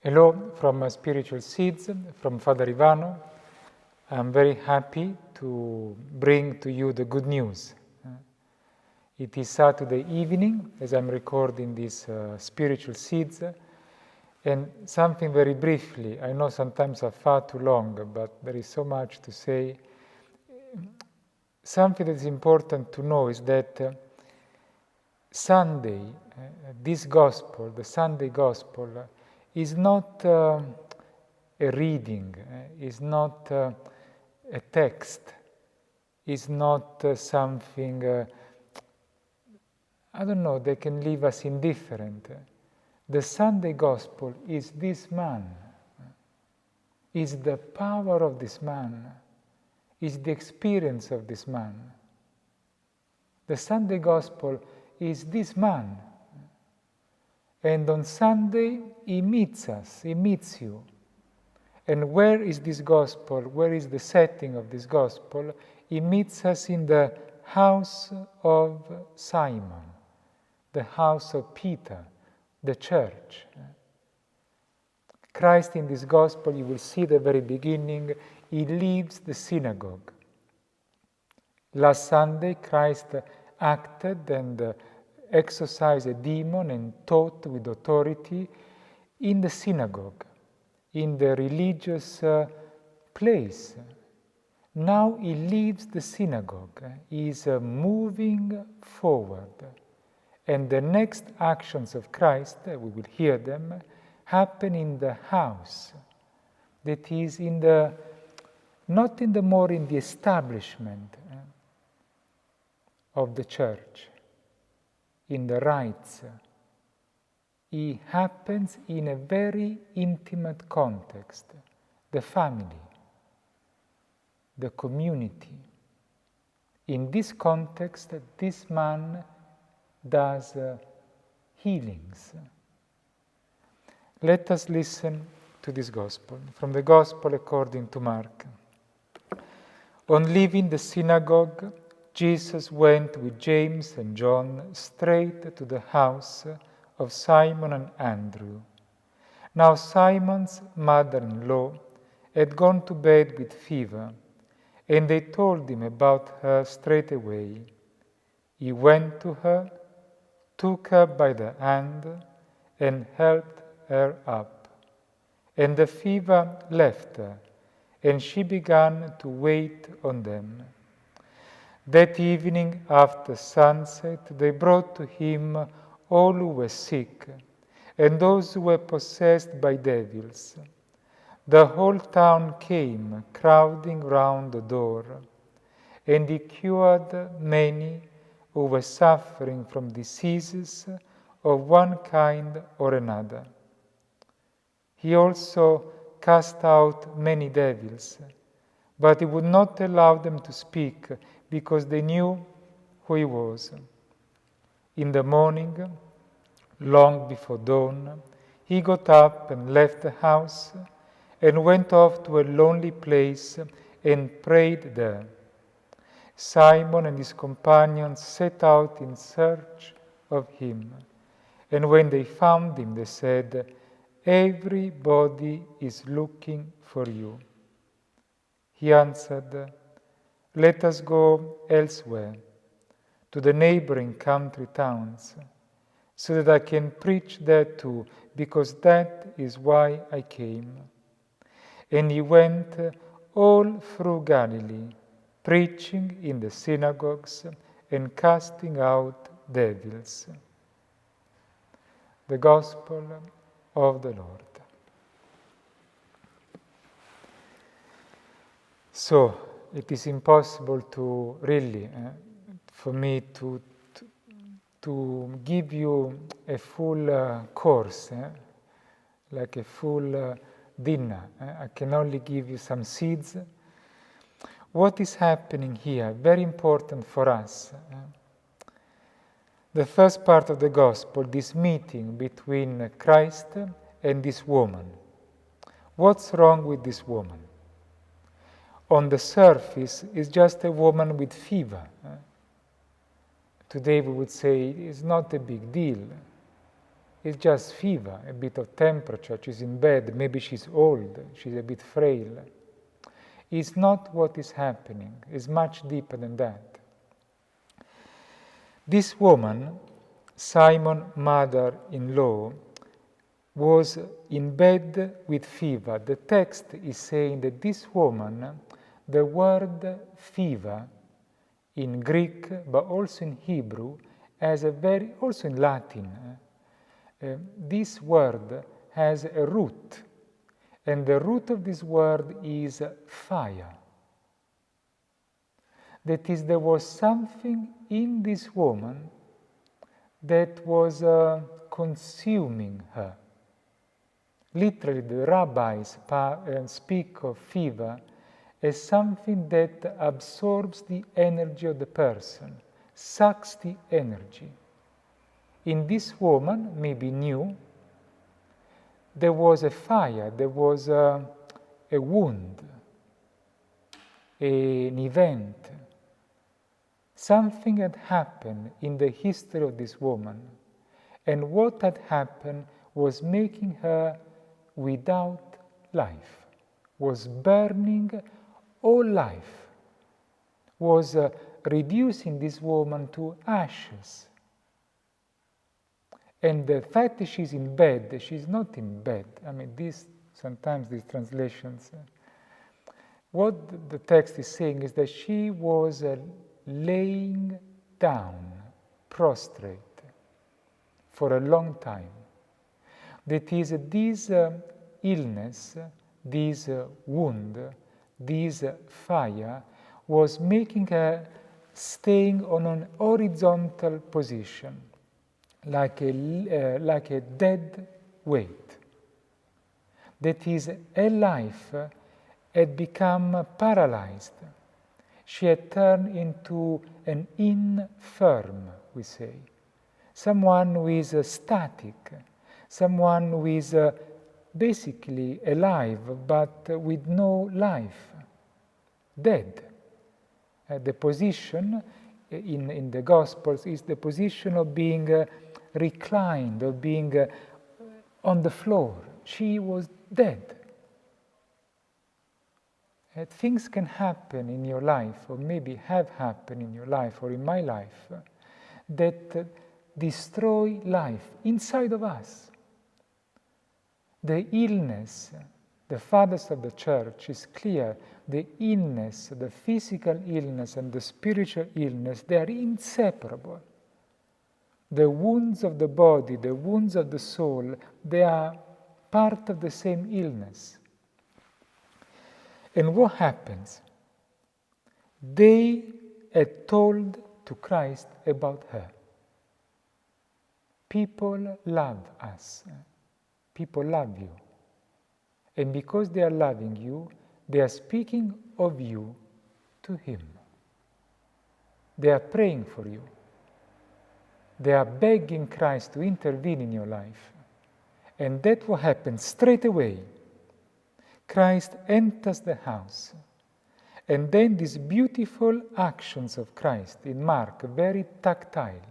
Hello from Spiritual Seeds, from Father Ivano. I'm very happy to bring to you the good news. It is Saturday evening as I'm recording this Spiritual Seeds, and something very briefly. I know sometimes are far too long, but there is so much to say. Something that is important to know is that Sunday, this Gospel, the Sunday Gospel, is not a reading, is not a text, is not something, I don't know, that can leave us indifferent. The Sunday Gospel is this man, is the power of this man, is the experience of this man. The Sunday Gospel is this man. And on Sunday, he meets us, he meets you. And where is this gospel? Where is the setting of this gospel? He meets us in the house of Simon, the house of Peter, the church. Christ in this gospel, you will see at the very beginning, he leaves the synagogue. Last Sunday, Christ acted and exorcised a demon and taught with authority in the synagogue, in the religious place. Now he leaves the synagogue. He is moving forward. And the next actions of Christ, we will hear them, happen in the house. That is not in the establishment of the church, in the rites. It happens in a very intimate context, the family, the community. In this context, this man does healings. Let us listen to this Gospel, from the Gospel according to Mark. On leaving the synagogue, Jesus went with James and John straight to the house of Simon and Andrew. Now Simon's mother-in-law had gone to bed with fever, and they told him about her straight away. He went to her, took her by the hand, and helped her up. And the fever left her, and she began to wait on them. That evening, after sunset, they brought to him all who were sick, and those who were possessed by devils. The whole town came, crowding round the door, and he cured many who were suffering from diseases of one kind or another. He also cast out many devils, but he would not allow them to speak, because they knew who he was. In the morning, long before dawn, he got up and left the house and went off to a lonely place and prayed there. Simon and his companions set out in search of him, and when they found him, they said, "Everybody is looking for you." He answered, "Let us go elsewhere, to the neighboring country towns, so that I can preach there too, because that is why I came." And he went all through Galilee, preaching in the synagogues and casting out devils. The Gospel of the Lord. So, it is impossible to really, for me to give you a full course, like a full dinner. I can only give you some seeds. What is happening here? Very important for us. The first part of the Gospel, this meeting between Christ and this woman. What's wrong with this woman? On the surface, is just a woman with fever. Today we would say it's not a big deal. It's just fever, a bit of temperature, she's in bed, maybe she's old, she's a bit frail. It's not what is happening, it's much deeper than that. This woman, Simon's mother-in-law, was in bed with fever. The text is saying that this woman, the word fever in Greek, but also in Hebrew, also in Latin, this word has a root, and the root of this word is fire. That is, there was something in this woman that was consuming her. Literally, the rabbis speak of fever as something that absorbs the energy of the person, sucks the energy. In this woman, maybe new, there was a fire, there was a wound, an event. Something had happened in the history of this woman, and what had happened was making her without life, was burning all life, was reducing this woman to ashes. And the fact that she's in bed, she's not in bed. I mean, sometimes these translations, what the text is saying is that she was laying down, prostrate, for a long time. That is, this illness, this wound, this fire was making her staying on an horizontal position, like a dead weight. That is, her life had become paralyzed. She had turned into an infirm, we say. Someone who is static, someone who is basically alive but with no life, dead. The position in the Gospels is the position of being reclined, of being on the floor. She was dead. Things can happen in your life, or maybe have happened in your life or in my life, that destroy life inside of us. The illness, the fathers of the church is clear, the illness, the physical illness and the spiritual illness, they are inseparable. The wounds of the body, the wounds of the soul, they are part of the same illness. And what happens? They had told to Christ about her. People love us. People love you. And because they are loving you, they are speaking of you to Him. They are praying for you. They are begging Christ to intervene in your life. And that's what happens straight away. Christ enters the house. And then these beautiful actions of Christ in Mark, very tactile.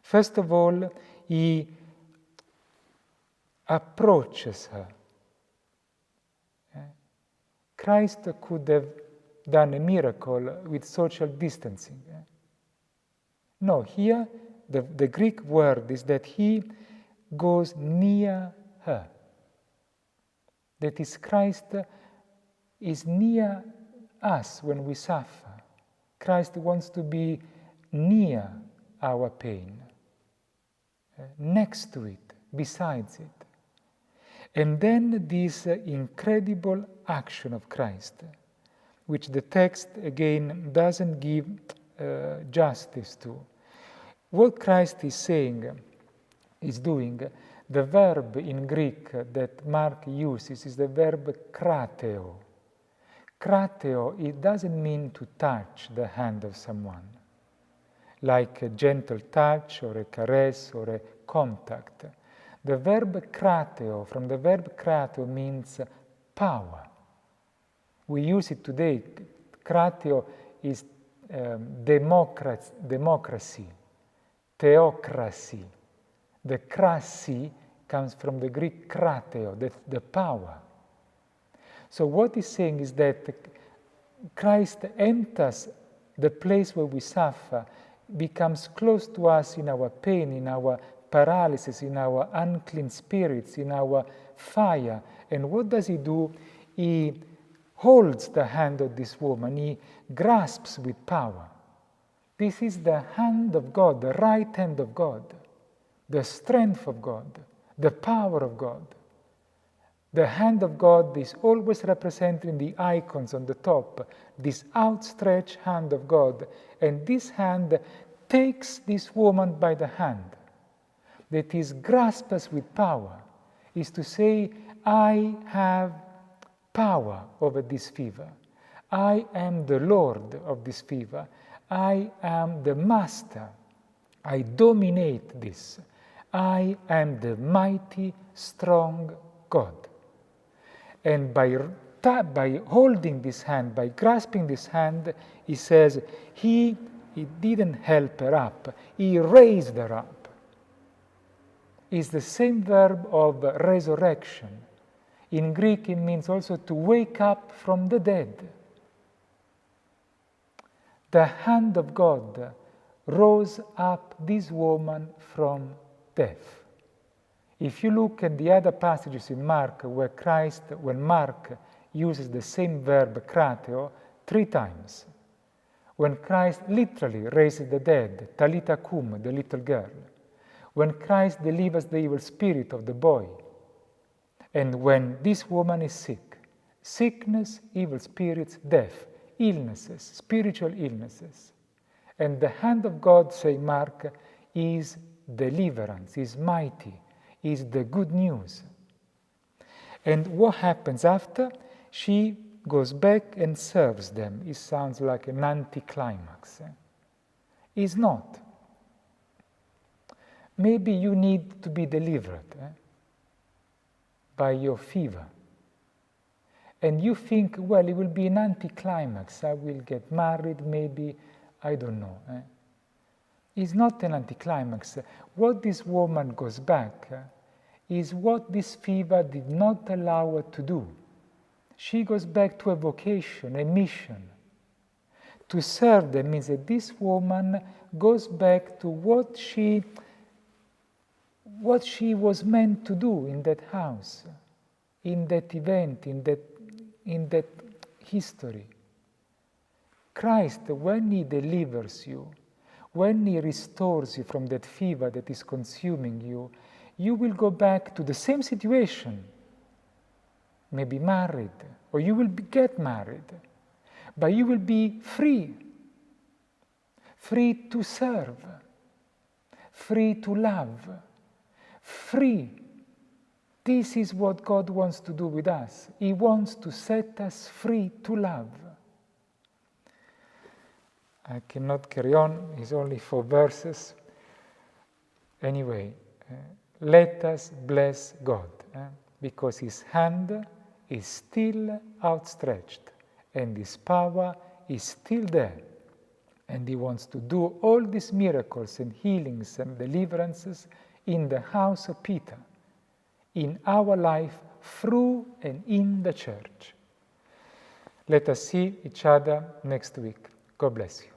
First of all, He approaches her. Christ could have done a miracle with social distancing. No, here the Greek word is that He goes near her. That is, Christ is near us when we suffer. Christ wants to be near our pain, next to it, besides it. And then this incredible action of Christ, which the text again doesn't give justice to. What Christ is saying, is doing, the verb in Greek that Mark uses is the verb krateo. Krateo, it doesn't mean to touch the hand of someone, like a gentle touch or a caress or a contact. The verb krateo, from the verb krateo, means power. We use it today. Krateo is democracy, theocracy. The krasi comes from the Greek krateo, the power. So what he's saying is that Christ enters the place where we suffer, becomes close to us in our pain, in our paralysis, in our unclean spirits, in our fire. And what does he do? He holds the hand of this woman, he grasps with power. This is the hand of God, the right hand of God, the strength of God, the power of God. The hand of God is always represented in the icons on the top, this outstretched hand of God. And this hand takes this woman by the hand, that is grasps us with power, is to say, I have power over this fever. I am the Lord of this fever. I am the master. I dominate this. I am the mighty, strong God. And by holding this hand, by grasping this hand, he says, he didn't help her up, he raised her up. It's the same verb of resurrection. In Greek, it means also to wake up from the dead. The hand of God rose up this woman from death. If you look at the other passages in Mark, when Mark uses the same verb krateo 3 times, when Christ literally raises the dead, Talitha cum, the little girl, when Christ delivers the evil spirit of the boy, and when this woman is sick, sickness, evil spirits, death, illnesses, spiritual illnesses. And the hand of God, say Mark, is deliverance, is mighty, is the good news. And what happens after? She goes back and serves them. It sounds like an anticlimax. It's not. Maybe you need to be delivered by your fever. And you think, well, it will be an anticlimax. I will get married, maybe, I don't know. It's not an anticlimax. What this woman goes back is what this fever did not allow her to do. She goes back to a vocation, a mission. To serve them means that this woman goes back to what she was meant to do in that house, in that event, in that history. Christ, when he delivers you, when he restores you from that fever that is consuming you, you will go back to the same situation, maybe married, or you will get married, but you will be free to serve, free to love, free. This is what God wants to do with us. He wants to set us free to love. I cannot carry on, it's only 4 verses. Anyway, let us bless God, because his hand is still outstretched and his power is still there. And he wants to do all these miracles and healings and deliverances in the house of Peter, in our life, through and in the church. Let us see each other next week. God bless you.